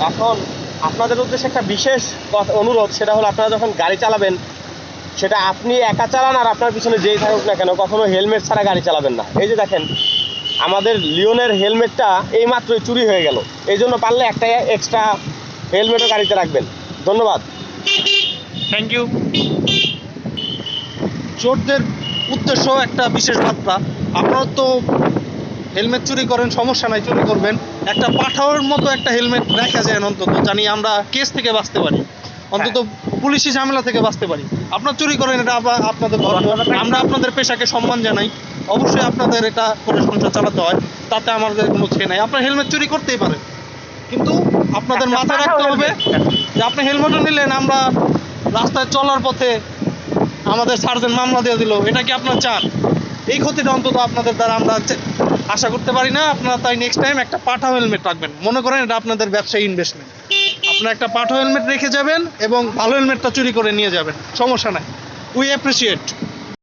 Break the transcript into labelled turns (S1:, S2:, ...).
S1: এখন আপনাদের উদ্দেশ্যে একটা বিশেষ অনুরোধ, সেটা হলো আপনারা যখন গাড়ি চালাবেন, সেটা আপনি একা চালান আর আপনার পিছনে যেই থাকুক না কেন, কখনো হেলমেট ছাড়া গাড়ি চালাবেন না। এই যে দেখেন, আমাদের লিওনের হেলমেটটা এই মাত্রই চুরি হয়ে গেল। এই জন্য পারলে একটা এক্সট্রা হেলমেটও গাড়িতে রাখবেন। ধন্যবাদ।
S2: Thank you. চোরদের উদ্দেশ্য একটা বিশেষ বার্তা, আপনারা তো হেলমেট চুরি করেন, সমস্যা নাই, চুরি করবেন, একটা পাঠাওয়ার মতো একটা হেলমেট রাখা যায় অন্তত, জানি আমরা কেস থেকে বাঁচতে পারি, অন্তত পুলিশি ঝামেলা থেকে বাঁচতে পারি। আপনার চুরি করেন, এটা আপনাদের ধর্ম, আমরা আপনাদের পেশাকে সম্মান জানাই, অবশ্যই আপনাদের এটা করে সংসার চালাতে হয়, তাতে আমাদের কোনো ছে নাই। আপনার হেলমেট চুরি করতেই পারেন, কিন্তু আপনাদের মাথায় রাখতে হবে যে আপনি হেলমেটও নিলেন, আমরা রাস্তায় চলার পথে আমাদের সার্জেন্ট মামলা দিয়ে দিল, এটা কি আপনার চান? এই ক্ষতিটা অন্তত আপনাদের দ্বারা আমরা আশা করতে পারি না। আপনারা তাই নেক্সট টাইম একটা পাঠাও হেলমেট রাখবেন, মনে করেন এটা আপনাদের ব্যবসায়ী ইনভেস্টমেন্ট। আপনারা একটা পাঠাও হেলমেট রেখে যাবেন এবং ভালো হেলমেটটা চুরি করে নিয়ে যাবেন, সমস্যা নাই। We appreciate.